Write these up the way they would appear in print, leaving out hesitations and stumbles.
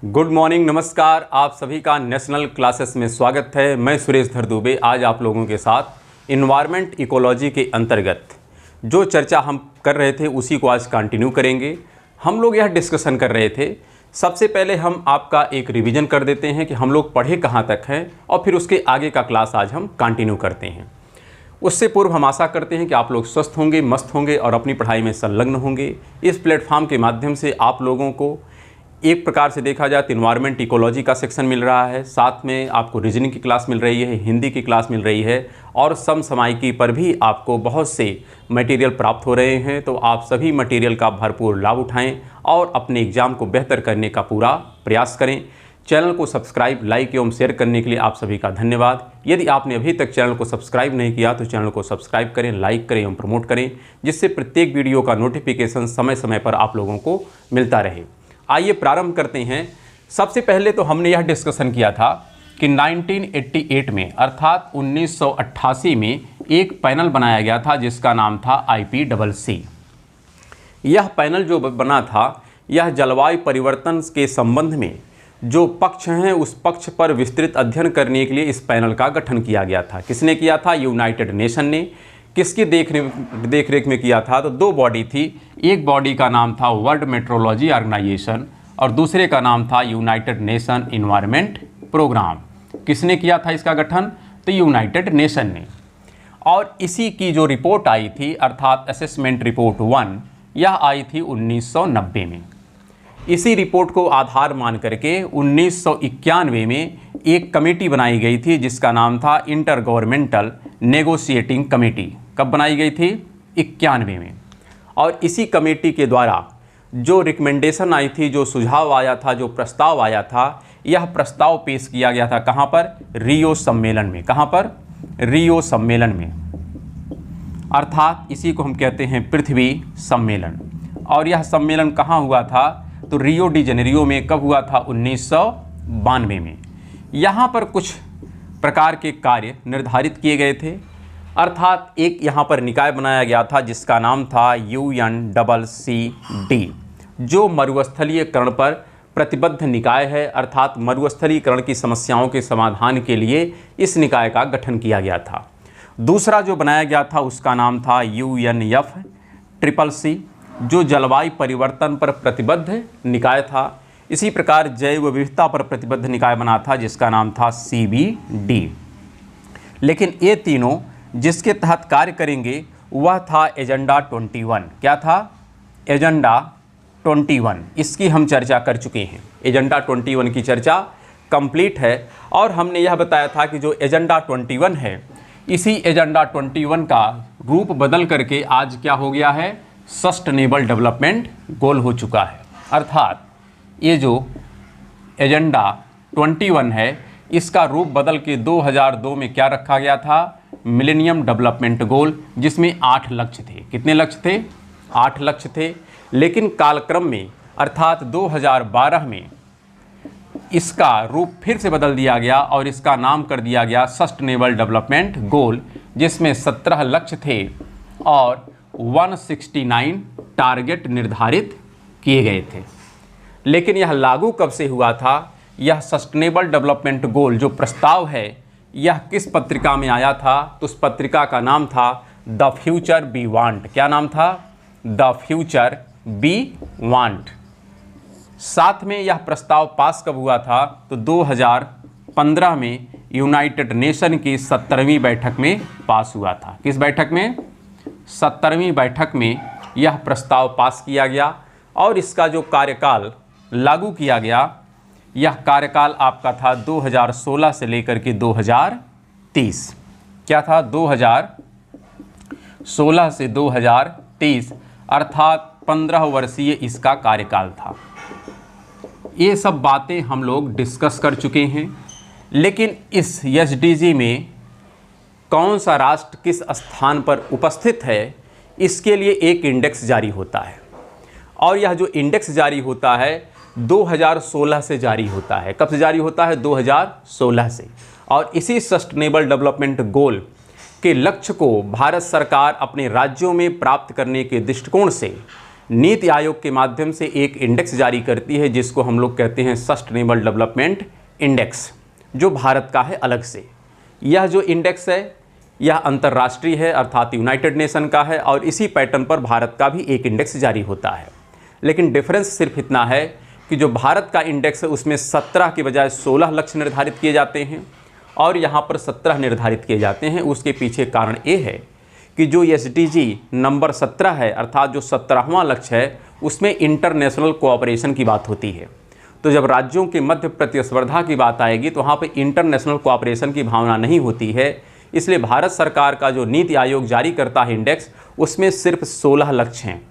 Good morning, नमस्कार। आप सभी का नेशनल क्लासेस में स्वागत है। मैं सुरेश धर दुबे आज आप लोगों के साथ इन्वायरमेंट इकोलॉजी के अंतर्गत जो चर्चा हम कर रहे थे उसी को आज कंटिन्यू करेंगे। हम लोग यह डिस्कशन कर रहे थे, सबसे पहले हम आपका एक रिवीजन कर देते हैं कि हम लोग पढ़े कहाँ तक हैं और फिर उसके आगे का क्लास आज हम कंटिन्यू करते हैं। उससे पूर्व हम आशा करते हैं कि आप लोग स्वस्थ होंगे, मस्त होंगे और अपनी पढ़ाई में संलग्न होंगे। इस प्लेटफॉर्म के माध्यम से आप लोगों को एक प्रकार से देखा जाए तो इन्वायरमेंट इकोलॉजी का सेक्शन मिल रहा है, साथ में आपको रीजनिंग की क्लास मिल रही है, हिंदी की क्लास मिल रही है और समसामयिकी पर भी आपको बहुत से मटेरियल प्राप्त हो रहे हैं। तो आप सभी मटेरियल का भरपूर लाभ उठाएं और अपने एग्ज़ाम को बेहतर करने का पूरा प्रयास करें। चैनल को सब्सक्राइब, लाइक एवं शेयर करने के लिए आप सभी का धन्यवाद। यदि आपने अभी तक चैनल को सब्सक्राइब नहीं किया तो चैनल को सब्सक्राइब करें, लाइक करें एवं प्रमोट करें, जिससे प्रत्येक वीडियो का नोटिफिकेशन समय समय पर आप लोगों को मिलता रहे। आइए प्रारंभ करते हैं। सबसे पहले तो हमने यह डिस्कशन किया था कि 1988 में अर्थात 1988 में एक पैनल बनाया गया था जिसका नाम था IPCC। यह पैनल जो बना था यह जलवायु परिवर्तन के संबंध में जो पक्ष हैं उस पक्ष पर विस्तृत अध्ययन करने के लिए इस पैनल का गठन किया गया था। किसने किया था? यूनाइटेड नेशन ने। किसकी देखरेख में किया था? तो दो बॉडी थी। एक बॉडी का नाम था वर्ल्ड मेट्रोलॉजी ऑर्गेनाइजेशन और दूसरे का नाम था यूनाइटेड नेशन इन्वायरमेंट प्रोग्राम। किसने किया था इसका गठन? तो यूनाइटेड नेशन ने। और इसी की जो रिपोर्ट आई थी अर्थात असेसमेंट रिपोर्ट 1, यह आई थी 1990 में। इसी रिपोर्ट को आधार मान करके 1991 में एक कमेटी बनाई गई थी जिसका नाम था इंटर गवर्नमेंटल नेगोशिएटिंग कमेटी। कब बनाई गई थी? 91 में। और इसी कमेटी के द्वारा जो रिकमेंडेशन आई थी, जो सुझाव आया था, जो प्रस्ताव आया था, यह प्रस्ताव पेश किया गया था कहाँ पर? रियो सम्मेलन में। कहाँ पर? रियो सम्मेलन में। अर्थात इसी को हम कहते हैं पृथ्वी सम्मेलन। और यह सम्मेलन कहाँ हुआ था? तो रियो डी जेनेरियो में। कब हुआ था? 1992 में। यहाँ पर कुछ प्रकार के कार्य निर्धारित किए गए थे। अर्थात एक यहाँ पर निकाय बनाया गया था जिसका नाम था UNCCD, जो मरुस्थलीयकरण पर प्रतिबद्ध निकाय है। अर्थात मरुस्थलीकरण की समस्याओं के समाधान के लिए इस निकाय का गठन किया गया था। दूसरा जो बनाया गया था उसका नाम था UNFCCC, जो जलवायु परिवर्तन पर प्रतिबद्ध निकाय था। इसी प्रकार जैव विविधता पर प्रतिबद्ध निकाय बना था जिसका नाम था CBD। लेकिन ये तीनों जिसके तहत कार्य करेंगे वह था एजेंडा 21। क्या था? एजेंडा 21। इसकी हम चर्चा कर चुके हैं। एजेंडा 21 की चर्चा कंप्लीट है और हमने यह बताया था कि जो एजेंडा 21 है, इसी एजेंडा 21 का रूप बदल करके आज क्या हो गया है? सस्टेनेबल डेवलपमेंट गोल हो चुका है। अर्थात ये जो एजेंडा 21 है इसका रूप बदल के 2002 में क्या रखा गया था? मिलेनियम डेवलपमेंट गोल, जिसमें 8 लक्ष्य थे। कितने लक्ष्य थे? 8 लक्ष्य थे। लेकिन कालक्रम में अर्थात 2012 में इसका रूप फिर से बदल दिया गया और इसका नाम कर दिया गया सस्टेनेबल डेवलपमेंट गोल, जिसमें 17 लक्ष्य थे और 169 टारगेट निर्धारित किए गए थे। लेकिन यह लागू कब से हुआ था? यह सस्टेनेबल डेवलपमेंट गोल जो प्रस्ताव है यह किस पत्रिका में आया था? तो उस पत्रिका का नाम था द फ्यूचर वी वांट। क्या नाम था? The future we want. साथ में यह प्रस्ताव पास कब हुआ था? तो 2015 में यूनाइटेड नेशन की 17वीं बैठक में पास हुआ था। किस बैठक में? 17वीं बैठक में यह प्रस्ताव पास किया गया और इसका जो कार्यकाल लागू किया गया, यह कार्यकाल आपका था 2016 से लेकर के 2030। क्या था? 2016 से 2030, अर्थात 15 वर्षीय इसका कार्यकाल था। ये सब बातें हम लोग डिस्कस कर चुके हैं। लेकिन इस SDG में कौन सा राष्ट्र किस स्थान पर उपस्थित है, इसके लिए एक इंडेक्स जारी होता है और यह जो इंडेक्स जारी होता है 2016 से जारी होता है। कब से जारी होता है? 2016 से। और इसी सस्टेनेबल डेवलपमेंट गोल के लक्ष्य को भारत सरकार अपने राज्यों में प्राप्त करने के दृष्टिकोण से नीति आयोग के माध्यम से एक इंडेक्स जारी करती है जिसको हम लोग कहते हैं सस्टेनेबल डेवलपमेंट इंडेक्स, जो भारत का है अलग से। यह जो इंडेक्स है यह अंतर्राष्ट्रीय है, अर्थात यूनाइटेड नेशन का है, और इसी पैटर्न पर भारत का भी एक इंडेक्स जारी होता है। लेकिन डिफरेंस सिर्फ इतना है कि जो भारत का इंडेक्स है उसमें 17 के बजाय 16 लक्ष्य निर्धारित किए जाते हैं और यहाँ पर 17 निर्धारित किए जाते हैं। उसके पीछे कारण ये है कि जो SDG नंबर 17 है, अर्थात जो 17वां लक्ष्य है, उसमें इंटरनेशनल कोऑपरेशन की बात होती है। तो जब राज्यों के मध्य प्रतिस्पर्धा की बात आएगी तो वहाँ पर इंटरनेशनल कोऑपरेशन की भावना नहीं होती है। इसलिए भारत सरकार का जो नीति आयोग जारी करता है इंडेक्स, उसमें सिर्फ 16 लक्ष्य हैं,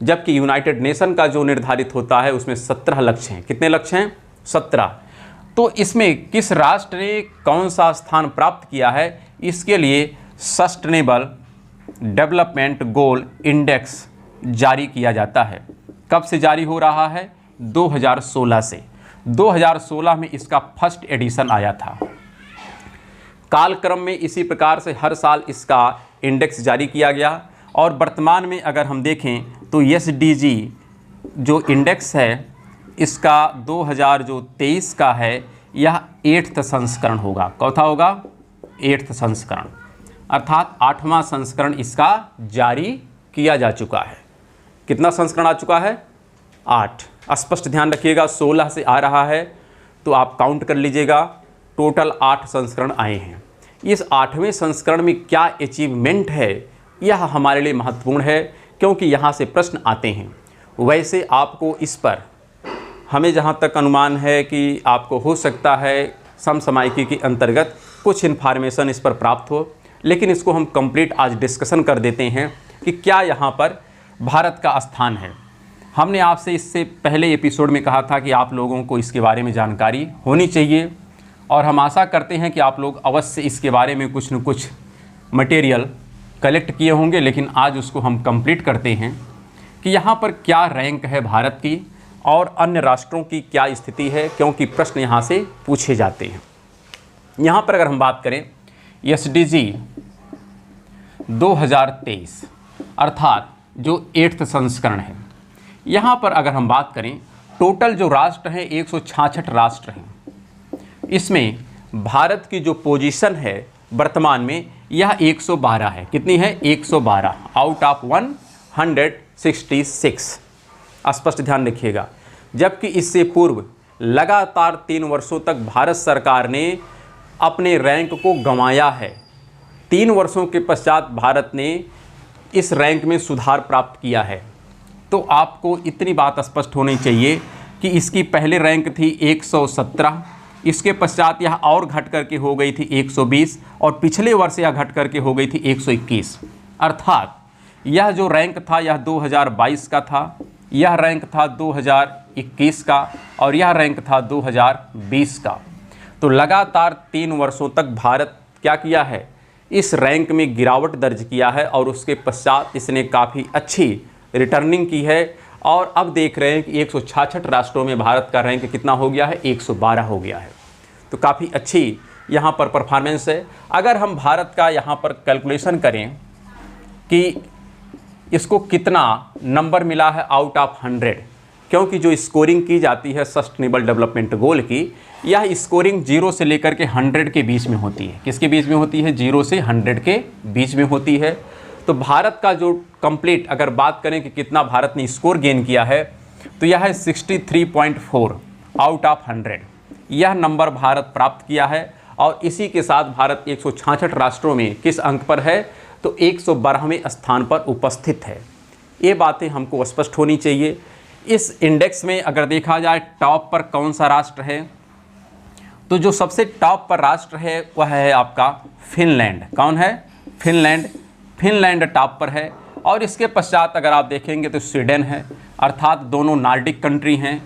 जबकि यूनाइटेड नेशन का जो निर्धारित होता है उसमें 17 लक्ष्य हैं। कितने लक्ष्य हैं? 17। तो इसमें किस राष्ट्र ने कौन सा स्थान प्राप्त किया है, इसके लिए सस्टेनेबल डेवलपमेंट गोल इंडेक्स जारी किया जाता है। कब से जारी हो रहा है? 2016 से। 2016 में इसका फर्स्ट एडिशन आया था। कालक्रम में इसी प्रकार से हर साल इसका इंडेक्स जारी किया गया और वर्तमान में अगर हम देखें तो SDG जो इंडेक्स है इसका 2023 का है, यह 8th संस्करण होगा। कौथा होगा? 8th संस्करण, अर्थात 8वां संस्करण इसका जारी किया जा चुका है। कितना संस्करण आ चुका है? 8। स्पष्ट ध्यान रखिएगा, 16 से आ रहा है तो आप काउंट कर लीजिएगा, टोटल 8 संस्करण आए हैं। इस 8वें संस्करण में क्या अचीवमेंट है, यह हमारे लिए महत्वपूर्ण है क्योंकि यहाँ से प्रश्न आते हैं। वैसे आपको इस पर हमें जहाँ तक अनुमान है कि आपको हो सकता है समसामयिकी के अंतर्गत कुछ इन्फॉर्मेशन इस पर प्राप्त हो, लेकिन इसको हम कंप्लीट आज डिस्कशन कर देते हैं कि क्या यहाँ पर भारत का स्थान है। हमने आपसे इससे पहले एपिसोड में कहा था कि आप लोगों को इसके बारे में जानकारी होनी चाहिए और हम आशा करते हैं कि आप लोग अवश्य इसके बारे में कुछ न कुछ मटेरियल कलेक्ट किए होंगे। लेकिन आज उसको हम कंप्लीट करते हैं कि यहाँ पर क्या रैंक है भारत की और अन्य राष्ट्रों की क्या स्थिति है, क्योंकि प्रश्न यहाँ से पूछे जाते हैं। यहाँ पर अगर हम बात करें SDG 2023 अर्थात जो 8th संस्करण है, यहाँ पर अगर हम बात करें टोटल जो राष्ट्र हैं 166 राष्ट्र हैं। इसमें भारत की जो पोजीशन है वर्तमान में यह 112 है। कितनी है? 112 आउट ऑफ 166। स्पष्ट ध्यान रखिएगा। जबकि इससे पूर्व लगातार 3 वर्षों तक भारत सरकार ने अपने रैंक को गंवाया है। 3 वर्षों के पश्चात भारत ने इस रैंक में सुधार प्राप्त किया है। तो आपको इतनी बात स्पष्ट होनी चाहिए कि इसकी पहले रैंक थी 117, इसके पश्चात यह और घट करके हो गई थी 120 और पिछले वर्ष यह घट करके हो गई थी 121। अर्थात यह जो रैंक था यह 2022 का था, यह रैंक था 2021 का और यह रैंक था 2020 का। तो लगातार 3 वर्षों तक भारत क्या किया है? इस रैंक में गिरावट दर्ज किया है और उसके पश्चात इसने काफ़ी अच्छी रिटर्निंग की है और अब देख रहे हैं कि 166 राष्ट्रों में भारत का रैंक कितना हो गया है? 112 हो गया है। तो काफ़ी अच्छी यहाँ पर परफॉर्मेंस है। अगर हम भारत का यहाँ पर कैलकुलेशन करें कि इसको कितना नंबर मिला है आउट ऑफ 100, क्योंकि जो स्कोरिंग की जाती है सस्टेनेबल डेवलपमेंट गोल की, यह स्कोरिंग 0 से लेकर के 100 के बीच में होती है। किसके बीच में होती है? 0 से 100 के बीच में होती है। तो भारत का जो कंप्लीट अगर बात करें कि कितना भारत ने स्कोर गेन किया है तो यह है 63.4 आउट ऑफ 100। यह नंबर भारत प्राप्त किया है और इसी के साथ भारत 166 राष्ट्रों में किस अंक पर है? तो 112वें स्थान पर उपस्थित है। ये बातें हमको स्पष्ट होनी चाहिए। इस इंडेक्स में अगर देखा जाए टॉप पर कौन सा राष्ट्र है, तो जो सबसे टॉप पर राष्ट्र है वह है आपका फिनलैंड। कौन है? फिनलैंड। फिनलैंड टॉप पर है और इसके पश्चात अगर आप देखेंगे तो स्वीडन है, अर्थात दोनों नॉर्डिक कंट्री हैं,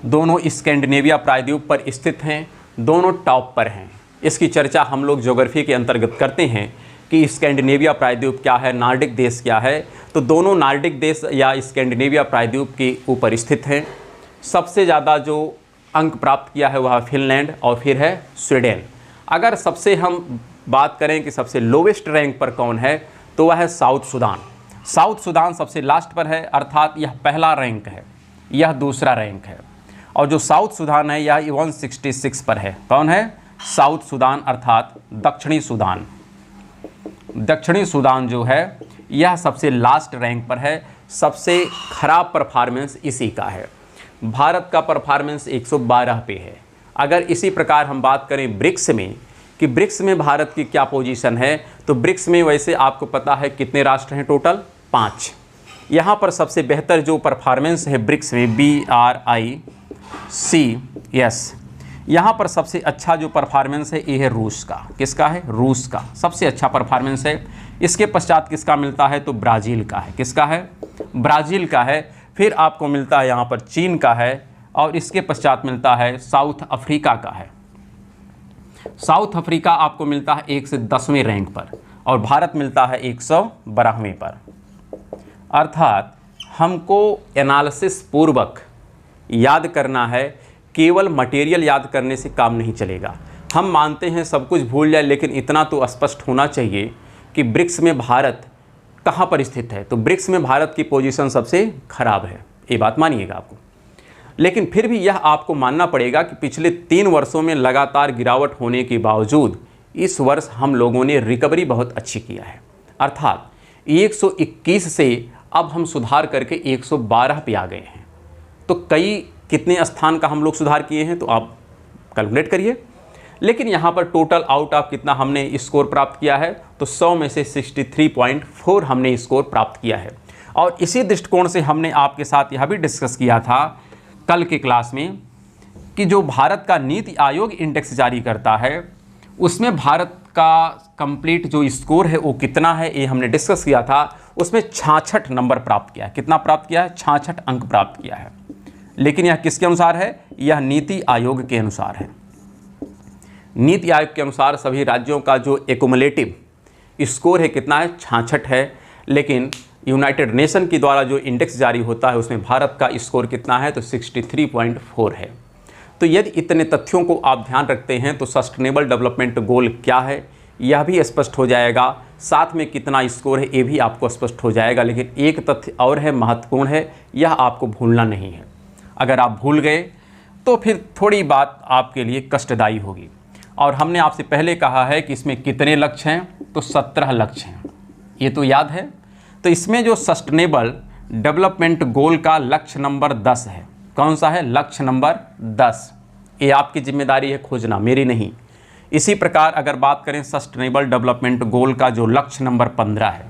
दोनों स्कैंडिनेविया प्रायद्वीप पर स्थित हैं, दोनों टॉप पर हैं। इसकी चर्चा हम लोग ज्योग्राफी के अंतर्गत करते हैं कि स्कैंडिनेविया प्रायद्वीप क्या है, नॉर्डिक देश क्या है। तो दोनों नॉर्डिक देश या स्कैंडिनेविया प्रायद्वीप के ऊपर स्थित हैं। सबसे ज़्यादा जो अंक प्राप्त किया है वह फिनलैंड और फिर है स्वीडन। अगर सबसे हम बात करें कि सबसे लोवेस्ट रैंक पर कौन है तो वह है साउथ सूडान। साउथ सूडान सबसे लास्ट पर है, अर्थात यह पहला रैंक है, यह दूसरा रैंक है। और जो साउथ सूडान है यह 166 पर है। कौन है? साउथ सूडान अर्थात दक्षिणी सूडान। दक्षिणी सूडान जो है यह सबसे लास्ट रैंक पर है। सबसे खराब परफॉर्मेंस इसी का है। भारत का परफॉर्मेंस 112 पे है। अगर इसी प्रकार हम बात करें ब्रिक्स में कि ब्रिक्स में भारत की क्या पोजीशन है, तो ब्रिक्स में वैसे आपको पता है कितने राष्ट्र हैं टोटल? 5। यहाँ पर सबसे बेहतर जो परफॉर्मेंस है ब्रिक्स में BRICS, यहाँ पर सबसे अच्छा जो परफॉर्मेंस है ये है रूस का। किसका है? रूस का सबसे अच्छा परफॉर्मेंस है। इसके पश्चात किसका मिलता है? तो ब्राज़ील का है। किसका है? ब्राज़ील का है। फिर आपको मिलता है यहाँ पर चीन का है, और इसके पश्चात मिलता है साउथ अफ्रीका का है। साउथ अफ्रीका आपको मिलता है 1 से 10वें रैंक पर, और भारत मिलता है 112वें पर। अर्थात हमको एनालिसिस पूर्वक याद करना है, केवल मटेरियल याद करने से काम नहीं चलेगा। हम मानते हैं सब कुछ भूल जाए, लेकिन इतना तो स्पष्ट होना चाहिए कि ब्रिक्स में भारत कहाँ पर स्थित है। तो ब्रिक्स में भारत की पोजीशन सबसे खराब है, ये बात मानिएगा आपको। लेकिन फिर भी यह आपको मानना पड़ेगा कि पिछले 3 वर्षों में लगातार गिरावट होने के बावजूद इस वर्ष हम लोगों ने रिकवरी बहुत अच्छी किया है। अर्थात 121 से अब हम सुधार करके 112 पे आ गए हैं। तो कितने स्थान का हम लोग सुधार किए हैं तो आप कैलकुलेट करिए। लेकिन यहाँ पर टोटल आउट ऑफ कितना हमने स्कोर प्राप्त किया है, तो 100 में से 63.4 हमने स्कोर प्राप्त किया है। और इसी दृष्टिकोण से हमने आपके साथ यह भी डिस्कस किया था कल के क्लास में कि जो भारत का नीति आयोग इंडेक्स जारी करता है उसमें भारत का कंप्लीट जो स्कोर है वो कितना है, ये हमने डिस्कस किया था। उसमें 66 नंबर प्राप्त किया है। कितना प्राप्त किया है? 66 अंक प्राप्त किया है। लेकिन यह किसके अनुसार है? यह नीति आयोग के अनुसार है। नीति आयोग के अनुसार सभी राज्यों का जो एक्युमुलेटिव स्कोर है कितना है? 66 है। लेकिन यूनाइटेड नेशन के द्वारा जो इंडेक्स जारी होता है उसमें भारत का स्कोर कितना है? तो 63.4 है। तो यदि इतने तथ्यों को आप ध्यान रखते हैं तो सस्टेनेबल डेवलपमेंट गोल क्या है यह भी स्पष्ट हो जाएगा, साथ में कितना स्कोर है ये भी आपको स्पष्ट हो जाएगा। लेकिन एक तथ्य और है, महत्वपूर्ण है, यह आपको भूलना नहीं है। अगर आप भूल गए तो फिर थोड़ी बात आपके लिए कष्टदायी होगी। और हमने आपसे पहले कहा है कि इसमें कितने लक्ष्य हैं? तो 17 लक्ष्य हैं, ये तो याद है। तो इसमें जो सस्टेनेबल डेवलपमेंट गोल का लक्ष्य नंबर 10 है। कौन सा है? लक्ष्य नंबर 10। ये आपकी जिम्मेदारी है खोजना, मेरी नहीं। इसी प्रकार अगर बात करें सस्टेनेबल डेवलपमेंट गोल का जो लक्ष्य नंबर 15 है,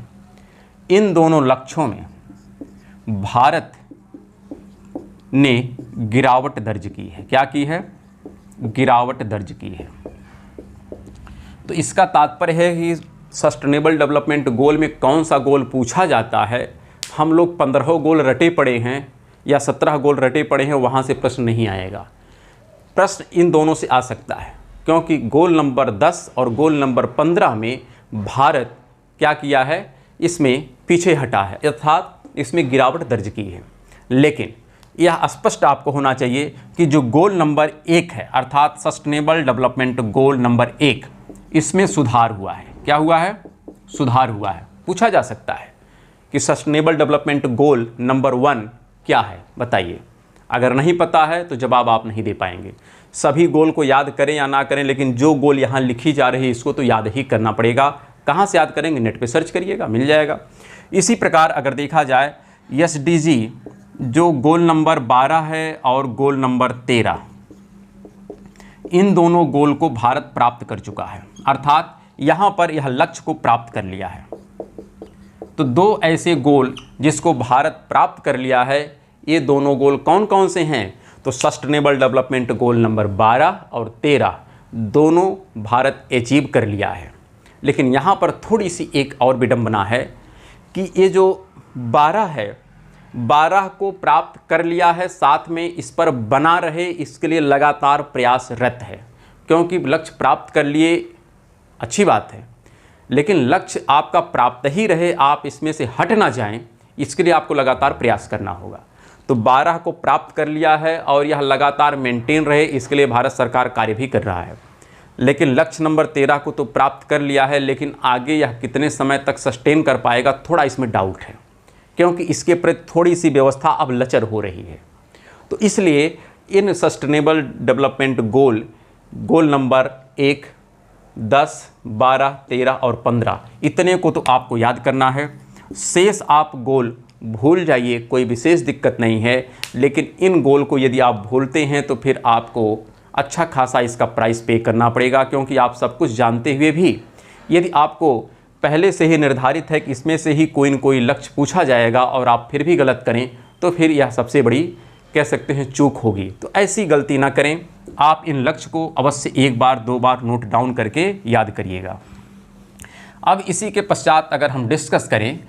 इन दोनों लक्ष्यों में भारत ने गिरावट दर्ज की है। क्या की है? गिरावट दर्ज की है। तो इसका तात्पर्य है कि सस्टेनेबल डेवलपमेंट गोल में कौन सा गोल पूछा जाता है। हम लोग 15 गोल रटे पड़े हैं या 17 गोल रटे पड़े हैं, वहाँ से प्रश्न नहीं आएगा। प्रश्न इन दोनों से आ सकता है, क्योंकि गोल नंबर 10 और गोल नंबर 15 में भारत क्या किया है? इसमें पीछे हटा है, अर्थात इसमें गिरावट दर्ज की है। लेकिन यह स्पष्ट आपको होना चाहिए कि जो गोल नंबर 1 है, अर्थात सस्टेनेबल डेवलपमेंट गोल नंबर 1, इसमें सुधार हुआ है। क्या हुआ है? सुधार हुआ है। पूछा जा सकता है कि सस्टेनेबल डेवलपमेंट गोल नंबर 1 क्या है, बताइए। अगर नहीं पता है तो जवाब आप नहीं दे पाएंगे। सभी गोल को याद करें या ना करें, लेकिन जो गोल यहाँ लिखी जा रही है इसको तो याद ही करना पड़ेगा। कहाँ से याद करेंगे? नेट पे सर्च करिएगा, मिल जाएगा। इसी प्रकार अगर देखा जाए SDG जो गोल नंबर 12 है और गोल नंबर 13, इन दोनों गोल को भारत प्राप्त कर चुका है, अर्थात यहाँ पर यह लक्ष्य को प्राप्त कर लिया है। तो 2 ऐसे गोल जिसको भारत प्राप्त कर लिया है, ये दोनों गोल कौन कौन से हैं? तो सस्टेनेबल डेवलपमेंट गोल नंबर 12 और 13 दोनों भारत अचीव कर लिया है। लेकिन यहाँ पर थोड़ी सी एक और विडंबना है कि ये जो 12 है, 12 को प्राप्त कर लिया है, साथ में इस पर बना रहे इसके लिए लगातार प्रयासरत है। क्योंकि लक्ष्य प्राप्त कर लिए अच्छी बात है, लेकिन लक्ष्य आपका प्राप्त ही रहे, आप इसमें से हट ना जाएं, इसके लिए आपको लगातार प्रयास करना होगा। तो 12 को प्राप्त कर लिया है और यह लगातार मेंटेन रहे, इसके लिए भारत सरकार कार्य भी कर रहा है। लेकिन लक्ष्य नंबर 13 को तो प्राप्त कर लिया है, लेकिन आगे यह कितने समय तक सस्टेन कर पाएगा, थोड़ा इसमें डाउट है। क्योंकि इसके प्रति थोड़ी सी व्यवस्था अब लचर हो रही है। तो इसलिए इन सस्टेनेबल डेवलपमेंट गोल नंबर 1, 10, 12, 13 और 15 इतने को तो आपको याद करना है। शेष आप गोल भूल जाइए, कोई विशेष दिक्कत नहीं है, लेकिन इन गोल को यदि आप भूलते हैं तो फिर आपको अच्छा खासा इसका प्राइस पे करना पड़ेगा, क्योंकि आप सब कुछ जानते हुए भी यदि आपको पहले से ही निर्धारित है कि इसमें से ही कोई न कोई लक्ष्य पूछा जाएगा और आप फिर भी गलत करें तो फिर यह सबसे बड़ी कह सकते हैं चूक होगी। तो ऐसी गलती ना करें, आप इन लक्ष्य को अवश्य 1 बार 2 बार नोट डाउन करके याद करिएगा। अब इसी के पश्चात अगर हम डिस्कस करें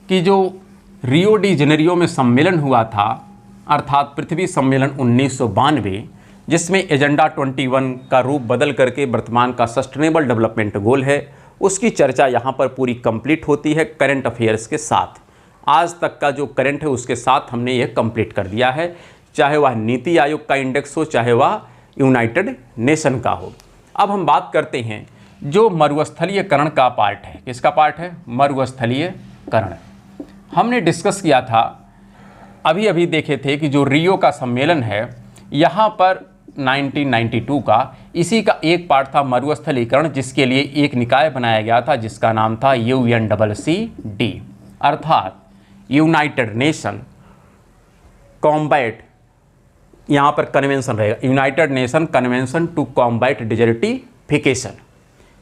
कि जो रियो डी जेनेरियो में सम्मेलन हुआ था, अर्थात पृथ्वी सम्मेलन 1992, जिसमें एजेंडा 21 का रूप बदल करके वर्तमान का सस्टेनेबल डेवलपमेंट गोल है, उसकी चर्चा यहाँ पर पूरी कंप्लीट होती है करंट अफेयर्स के साथ। आज तक का जो करंट है उसके साथ हमने ये कंप्लीट कर दिया है, चाहे वह नीति आयोग का इंडेक्स हो, चाहे वह यूनाइटेड नेशन का हो। अब हम बात करते हैं जो मरुस्थलीयकरण का पार्ट है। किसका पार्ट है? मरुस्थलीयकरण। हमने डिस्कस किया था, अभी अभी देखे थे कि जो रियो का सम्मेलन है यहाँ पर 1992 का, इसी का एक पार्ट था मरुस्थलीकरण, जिसके लिए एक निकाय बनाया गया था जिसका नाम था UNCCD, अर्थात यूनाइटेड नेशन कॉम्बैट, यहाँ पर कन्वेंशन रहेगा, United Nation convention to combat desertification.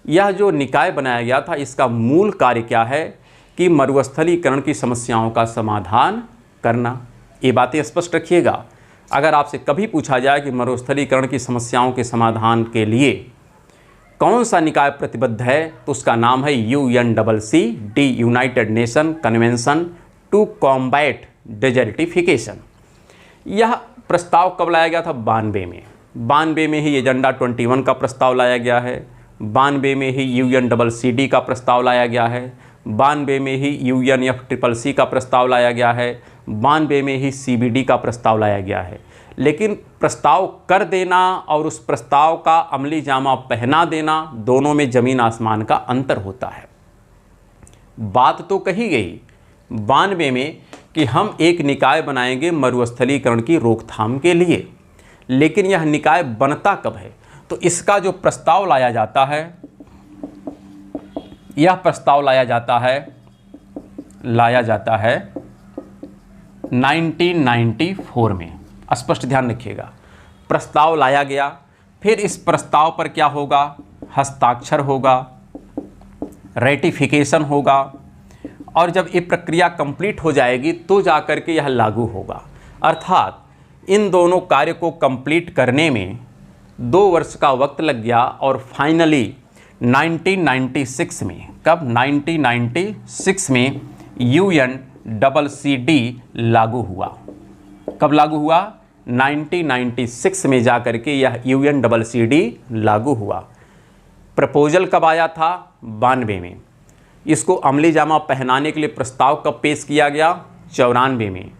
यह जो निकाय बनाया गया था इसका मूल कार्य क्या है कि मरुस्थलीकरण की समस्याओं का समाधान करना। ये बातें स्पष्ट रखिएगा। अगर आपसे कभी पूछा जाए कि मरुस्थलीकरण की समस्याओं के समाधान के लिए कौन सा निकाय प्रतिबद्ध है, तो उसका नाम है UNCCD, United Nation convention to combat desertification. यह प्रस्ताव कब लाया गया था? 92 में। 92 में ही एजेंडा 21 का प्रस्ताव लाया गया है, 92 में ही UNCCD का प्रस्ताव लाया गया है, 92 में ही UNFCCC का प्रस्ताव लाया गया है, 92 में ही CBD का प्रस्ताव लाया गया है। लेकिन प्रस्ताव कर देना और उस प्रस्ताव का अमली जामा पहना देना, दोनों में ज़मीन आसमान का अंतर होता है। बात तो कही गई 92 में कि हम एक निकाय बनाएंगे मरुस्थलीकरण की रोकथाम के लिए, लेकिन यह निकाय बनता कब है? तो इसका जो प्रस्ताव लाया जाता है, यह प्रस्ताव लाया जाता है 1994 में। स्पष्ट ध्यान रखिएगा, प्रस्ताव लाया गया, फिर इस प्रस्ताव पर क्या होगा? हस्ताक्षर होगा, रेटिफिकेशन होगा, और जब ये प्रक्रिया कंप्लीट हो जाएगी तो जाकर के यह लागू होगा। अर्थात इन दोनों कार्य को कंप्लीट करने में 2 वर्ष का वक्त लग गया और फाइनली 1996 में, कब? 1996 में UNCCD लागू हुआ। कब लागू हुआ? 1996 में जाकर के यह UNCCD लागू हुआ। प्रपोजल कब आया था? 92 में। इसको अमली जामा पहनाने के लिए प्रस्ताव कब पेश किया गया? 94 में।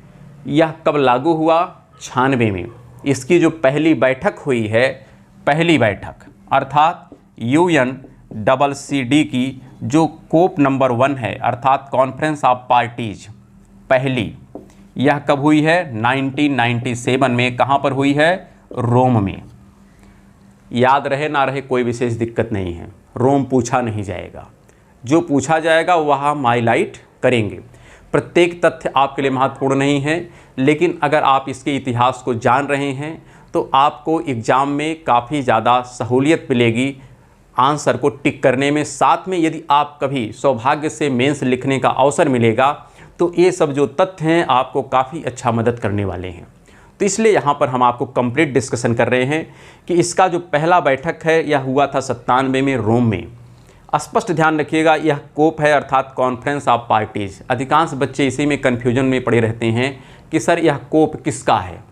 यह कब लागू हुआ? 96 में। इसकी जो पहली बैठक हुई है, पहली बैठक अर्थात UNCCD की जो कोप नंबर 1 है, अर्थात कॉन्फ्रेंस ऑफ पार्टीज, पहली, यह कब हुई है? 1997 में। कहाँ पर हुई है? रोम में। याद रहे ना रहे कोई विशेष दिक्कत नहीं है, रोम पूछा नहीं जाएगा, जो पूछा जाएगा वह हम हाईलाइट करेंगे। प्रत्येक तथ्य आपके लिए महत्वपूर्ण नहीं है, लेकिन अगर आप इसके इतिहास को जान रहे हैं तो आपको एग्ज़ाम में काफ़ी ज़्यादा सहूलियत मिलेगी आंसर को टिक करने में। साथ में यदि आप कभी सौभाग्य से मेंस लिखने का अवसर मिलेगा तो ये सब जो तथ्य हैं आपको काफ़ी अच्छा मदद करने वाले हैं। तो इसलिए यहाँ पर हम आपको कंप्लीट डिस्कशन कर रहे हैं कि इसका जो पहला बैठक है यह हुआ था 97 में रोम में। स्पष्ट ध्यान रखिएगा, यह कोप है अर्थात कॉन्फ्रेंस ऑफ पार्टीज। अधिकांश बच्चे इसी में कन्फ्यूजन में पड़े रहते हैं कि सर यह कोप किसका है।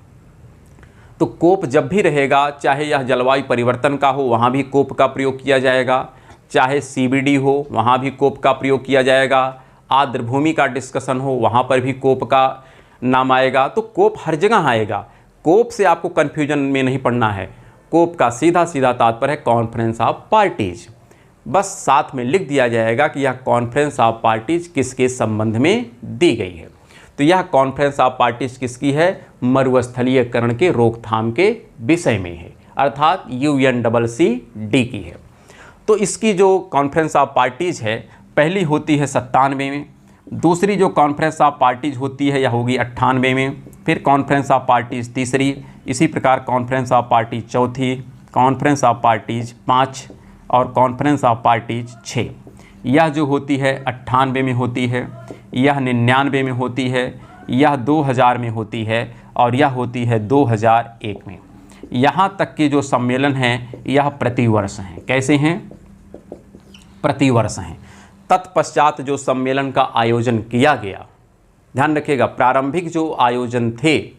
तो कोप जब भी रहेगा, चाहे यह जलवायु परिवर्तन का हो वहाँ भी कोप का प्रयोग किया जाएगा, चाहे CBD हो वहाँ भी कोप का प्रयोग किया जाएगा, आर्द्र भूमि का डिस्कशन हो वहाँ पर भी कोप का नाम आएगा। तो कोप हर जगह आएगा, कोप से आपको कन्फ्यूजन में नहीं पड़ना है। कोप का सीधा सीधा तात्पर्य है कॉन्फ्रेंस ऑफ पार्टीज। बस साथ में लिख दिया जाएगा कि यह कॉन्फ्रेंस ऑफ पार्टीज किसके संबंध में दी गई है। तो यह कॉन्फ्रेंस ऑफ पार्टीज किसकी है? मरुस्थलीयकरण के रोकथाम के विषय में है, अर्थात UNCCD की है। तो इसकी जो कॉन्फ्रेंस ऑफ पार्टीज है पहली होती है 97 में, दूसरी जो कॉन्फ्रेंस ऑफ पार्टीज होती है यह होगी 98 में, फिर कॉन्फ्रेंस ऑफ पार्टीज तीसरी, इसी प्रकार कॉन्फ्रेंस ऑफ पार्टीज चौथी, कॉन्फ्रेंस ऑफ पार्टीज 5 और कॉन्फ्रेंस ऑफ पार्टीज 6। यह जो होती है 98 में होती है, यह 99 में होती है, यह 2000 में होती है और यह होती है 2001 में। यहाँ तक के जो सम्मेलन हैं यह प्रतिवर्ष हैं। कैसे हैं? प्रतिवर्ष हैं। तत्पश्चात जो सम्मेलन का आयोजन किया गया, ध्यान रखिएगा, प्रारंभिक जो आयोजन थे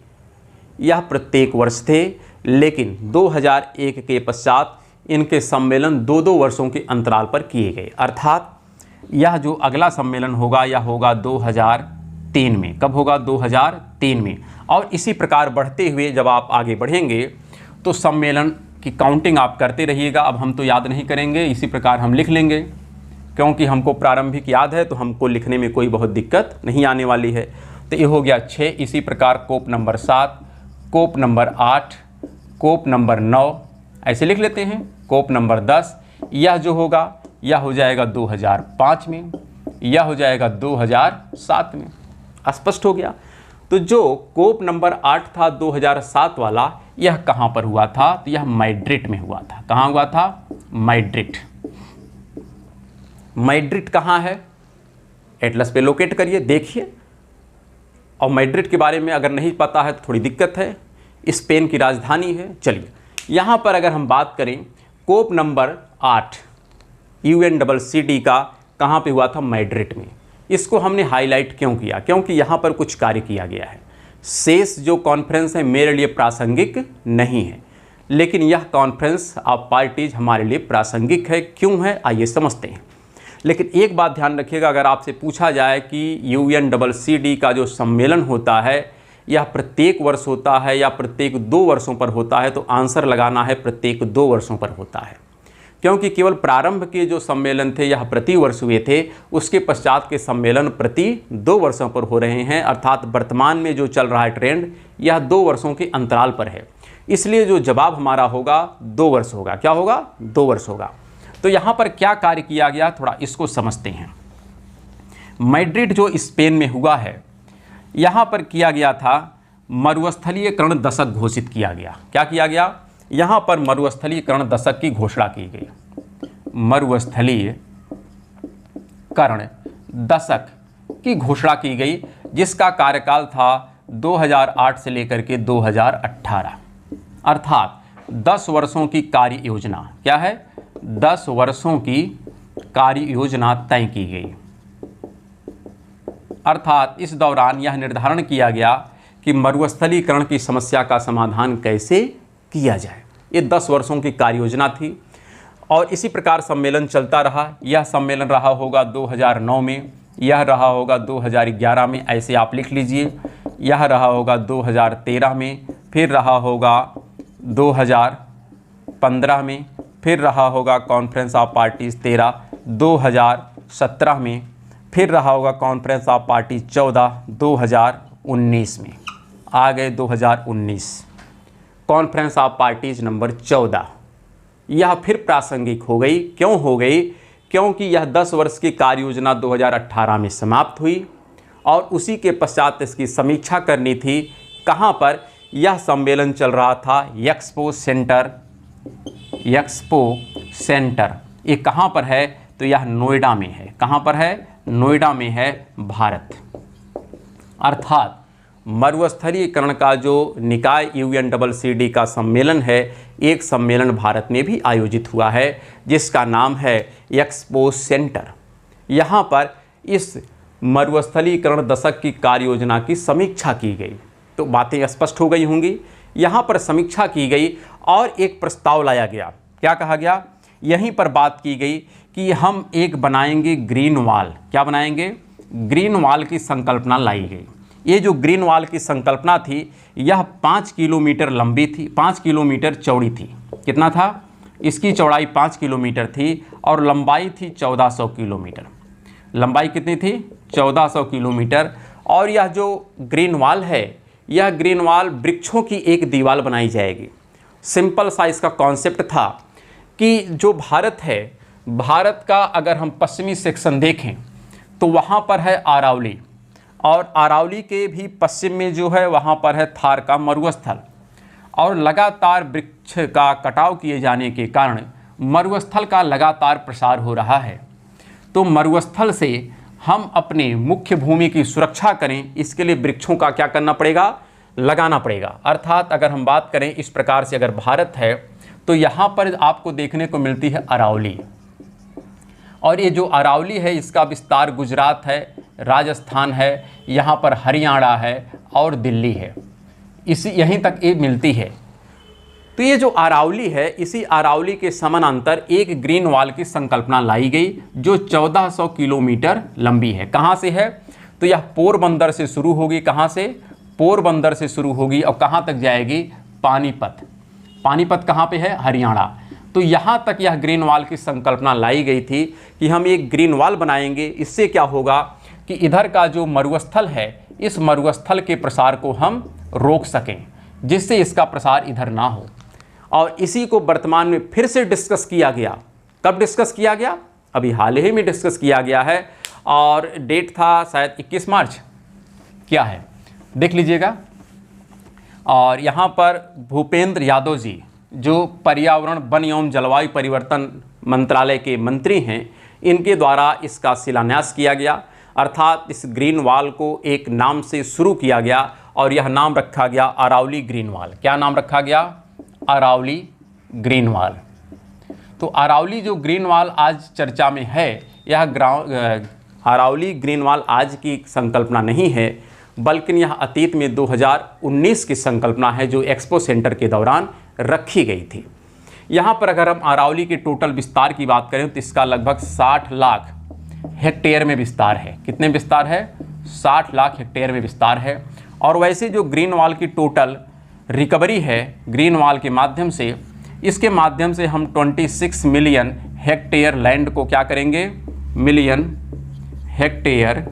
यह प्रत्येक वर्ष थे, लेकिन 2001 के पश्चात इनके सम्मेलन 2-2 वर्षों के अंतराल पर किए गए, अर्थात यह जो अगला सम्मेलन होगा यह होगा 2003 में। कब होगा? 2003 में। और इसी प्रकार बढ़ते हुए जब आप आगे बढ़ेंगे तो सम्मेलन की काउंटिंग आप करते रहिएगा। अब हम तो याद नहीं करेंगे, इसी प्रकार हम लिख लेंगे, क्योंकि हमको प्रारंभिक याद है तो हमको लिखने में कोई बहुत दिक्कत नहीं आने वाली है। तो ये हो गया 6, इसी प्रकार कोप नंबर 7, कोप नंबर 8, कोप नंबर 9, ऐसे लिख लेते हैं। कोप नंबर 10 यह जो होगा यह हो जाएगा 2005 में, यह हो जाएगा 2007 में। स्पष्ट हो गया? तो जो कोप नंबर 8 था 2007 वाला, यह कहाँ पर हुआ था? तो यह मैड्रिड में हुआ था। कहाँ हुआ था? मैड्रिड। मैड्रिड कहाँ है? एटलस पे लोकेट करिए, देखिए। और मैड्रिड के बारे में अगर नहीं पता है तो थोड़ी दिक्कत है, स्पेन की राजधानी है। चलिए यहाँ पर अगर हम बात करें, कोप नंबर 8 UNCCD का कहाँ पे हुआ था? मैड्रिड में। इसको हमने हाईलाइट क्यों किया? क्योंकि यहाँ पर कुछ कार्य किया गया है। शेष जो कॉन्फ्रेंस है मेरे लिए प्रासंगिक नहीं है, लेकिन यह कॉन्फ्रेंस ऑफ पार्टीज हमारे लिए प्रासंगिक है। क्यों है? आइए समझते हैं। लेकिन एक बात ध्यान रखिएगा, अगर आपसे पूछा जाए कि UNCCD का जो सम्मेलन होता है यह प्रत्येक वर्ष होता है या प्रत्येक 2 वर्षों पर होता है, तो आंसर लगाना है प्रत्येक 2 वर्षों पर होता है, क्योंकि केवल प्रारंभ के जो सम्मेलन थे यह प्रति वर्ष हुए थे, उसके पश्चात के सम्मेलन प्रति 2 वर्षों पर हो रहे हैं, अर्थात वर्तमान में जो चल रहा है ट्रेंड यह 2 वर्षों के अंतराल पर है। इसलिए जो जवाब हमारा होगा 2 वर्ष होगा। क्या होगा? 2 वर्ष होगा। तो यहाँ पर क्या कार्य किया गया, थोड़ा इसको समझते हैं। मैड्रिड जो स्पेन में हुआ है, यहाँ पर किया गया था मरुस्थलीयकरण दशक घोषित किया गया। क्या किया गया? यहाँ पर मरुस्थलीयकरण दशक की घोषणा की गई। मरुस्थलीयकरण दशक की घोषणा की गई, जिसका कार्यकाल था 2008 से लेकर के 2018, अर्थात 10 वर्षों की कार्य योजना। क्या है? 10 वर्षों की कार्य योजना तय की गई, अर्थात इस दौरान यह निर्धारण किया गया कि मरुस्थलीकरण की समस्या का समाधान कैसे किया जाए। ये 10 वर्षों की कार्य योजना थी और इसी प्रकार सम्मेलन चलता रहा। यह सम्मेलन रहा होगा 2009 में, यह रहा होगा 2011 में, ऐसे आप लिख लीजिए। यह रहा होगा 2013 में, फिर रहा होगा 2015 में, फिर रहा होगा कॉन्फ्रेंस ऑफ पार्टीज 13 2017 में, फिर रहा होगा कॉन्फ्रेंस ऑफ पार्टीज 14 2019 में। आ गए 2019, कॉन्फ्रेंस ऑफ पार्टीज नंबर 14। यह फिर प्रासंगिक हो गई। क्यों हो गई? क्योंकि यह 10 वर्ष की कार्य योजना 2018 में समाप्त हुई और उसी के पश्चात इसकी समीक्षा करनी थी। कहाँ पर? यह सम्मेलन चल रहा था एक्सपो सेंटर। ये कहाँ पर है? तो यह नोएडा में है। कहाँ पर है? नोएडा में है, भारत। अर्थात मरुस्थलीकरण का जो निकाय UNCCD का सम्मेलन है, एक सम्मेलन भारत में भी आयोजित हुआ है जिसका नाम है एक्सपो सेंटर। यहाँ पर इस मरुस्थलीकरण दशक की कार्य योजना की समीक्षा की गई। तो बातें स्पष्ट हो गई होंगी। यहाँ पर समीक्षा की गई और एक प्रस्ताव लाया गया। क्या कहा गया? यहीं पर बात की गई कि हम एक बनाएंगे ग्रीन वॉल। क्या बनाएंगे? ग्रीन वॉल की संकल्पना लाई गई। ये जो ग्रीन वॉल की संकल्पना थी यह 5 किलोमीटर लंबी थी, 5 किलोमीटर चौड़ी थी। कितना था? इसकी चौड़ाई 5 किलोमीटर थी और लंबाई थी 1400 किलोमीटर। लंबाई कितनी थी? 1400 किलोमीटर। और यह जो ग्रीन वॉल है, यह ग्रीन वॉल वृक्षों की एक दीवार बनाई जाएगी। सिंपल सा इसका कॉन्सेप्ट था कि जो भारत है, भारत का अगर हम पश्चिमी सेक्शन देखें तो वहाँ पर है अरावली, और अरावली के भी पश्चिम में जो है वहाँ पर है थार का मरुस्थल, और लगातार वृक्ष का कटाव किए जाने के कारण मरुस्थल का लगातार प्रसार हो रहा है। तो मरुस्थल से हम अपने मुख्य भूमि की सुरक्षा करें, इसके लिए वृक्षों का क्या करना पड़ेगा, लगाना पड़ेगा। अर्थात अगर हम बात करें इस प्रकार से, अगर भारत है तो यहाँ पर आपको देखने को मिलती है अरावली, और ये जो अरावली है इसका विस्तार गुजरात है, राजस्थान है, यहाँ पर हरियाणा है और दिल्ली है, इसी यहीं तक ये मिलती है। तो ये जो अरावली है, इसी अरावली के समानांतर एक ग्रीन वॉल की संकल्पना लाई गई जो 1400 किलोमीटर लंबी है। कहाँ से है, तो यह पोरबंदर से शुरू होगी। कहाँ से, पोरबंदर से शुरू होगी और कहाँ तक जाएगी, पानीपत। पानीपत कहाँ पे है, हरियाणा। तो यहाँ तक यह ग्रीन वॉल की संकल्पना लाई गई थी कि हम एक ग्रीन वॉल बनाएंगे। इससे क्या होगा कि इधर का जो मरुस्थल है, इस मरुस्थल के प्रसार को हम रोक सकें, जिससे इसका प्रसार इधर ना हो। और इसी को वर्तमान में फिर से डिस्कस किया गया। कब डिस्कस किया गया, अभी हाल ही में डिस्कस किया गया है, और डेट था शायद 21 मार्च, क्या है देख लीजिएगा। और यहाँ पर भूपेंद्र यादव जी जो पर्यावरण, वन एवं जलवायु परिवर्तन मंत्रालय के मंत्री हैं, इनके द्वारा इसका शिलान्यास किया गया। अर्थात इस ग्रीन वॉल को एक नाम से शुरू किया गया और यह नाम रखा गया अरावली ग्रीन वॉल। क्या नाम रखा गया, अरावली ग्रीन वॉल। तो अरावली जो ग्रीन वॉल आज चर्चा में है, यह अरावली ग्रीन वॉल आज की संकल्पना नहीं है, बल्कि यह अतीत में 2019 की संकल्पना है जो एक्सपो सेंटर के दौरान रखी गई थी। यहाँ पर अगर हम अरावली के टोटल विस्तार की बात करें तो इसका लगभग 60 लाख हेक्टेयर में विस्तार है। कितने विस्तार है, 60 लाख हेक्टेयर में विस्तार है। और वैसे जो ग्रीन वॉल की टोटल रिकवरी है ग्रीन वॉल के माध्यम से, इसके माध्यम से हम 26 मिलियन हेक्टेयर लैंड को क्या करेंगे, मिलियन हेक्टेयर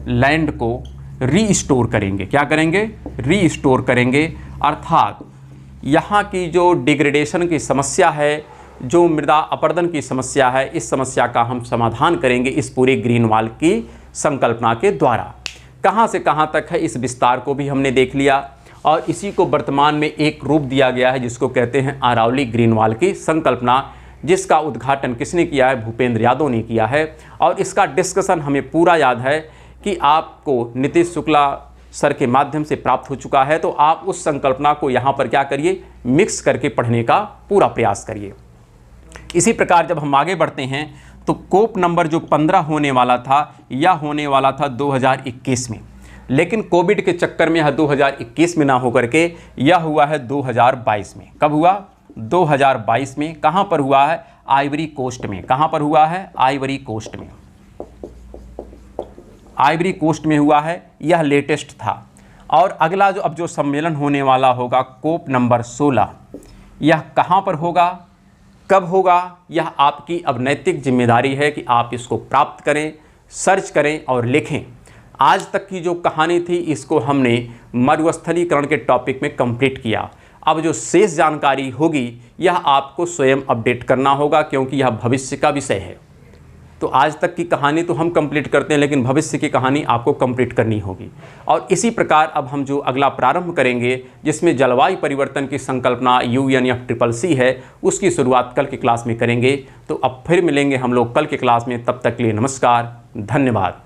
लैंड को रीस्टोर करेंगे। क्या करेंगे, रीस्टोर करेंगे। अर्थात यहाँ की जो डिग्रेडेशन की समस्या है, जो मृदा अपरदन की समस्या है, इस समस्या का हम समाधान करेंगे इस पूरे ग्रीन वॉल की संकल्पना के द्वारा। कहाँ से कहाँ तक है, इस विस्तार को भी हमने देख लिया, और इसी को वर्तमान में एक रूप दिया गया है जिसको कहते हैं अरावली ग्रीन वॉल की संकल्पना, जिसका उद्घाटन किसने किया है, भूपेंद्र यादव ने किया है। और इसका डिस्कशन हमें पूरा याद है कि आपको नीतीश शुक्ला सर के माध्यम से प्राप्त हो चुका है। तो आप उस संकल्पना को यहाँ पर क्या करिए, मिक्स करके पढ़ने का पूरा प्रयास करिए। इसी प्रकार जब हम आगे बढ़ते हैं तो कोप नंबर जो 15 होने वाला था, यह होने वाला था 2021 में, लेकिन कोविड के चक्कर में यह 2021 में ना होकर के यह हुआ है 2022 में। कब हुआ, 2022 में। कहाँ पर हुआ है, आइवरी कोस्ट में। कहाँ पर हुआ है, आइवरी कोस्ट में। आइवरी कोस्ट में हुआ है, यह लेटेस्ट था। और अगला जो अब जो सम्मेलन होने वाला होगा कोप नंबर 16, यह कहाँ पर होगा, कब होगा, यह आपकी अब नैतिक जिम्मेदारी है कि आप इसको प्राप्त करें, सर्च करें और लिखें। आज तक की जो कहानी थी इसको हमने मरुस्थलीकरण के टॉपिक में कंप्लीट किया। अब जो शेष जानकारी होगी यह आपको स्वयं अपडेट करना होगा, क्योंकि यह भविष्य का विषय है। तो आज तक की कहानी तो हम कंप्लीट करते हैं, लेकिन भविष्य की कहानी आपको कंप्लीट करनी होगी। और इसी प्रकार अब हम जो अगला प्रारंभ करेंगे, जिसमें जलवायु परिवर्तन की संकल्पना UNFCCC है, उसकी शुरुआत कल की क्लास में करेंगे। तो अब फिर मिलेंगे हम लोग कल की क्लास में। तब तक के लिए नमस्कार, धन्यवाद।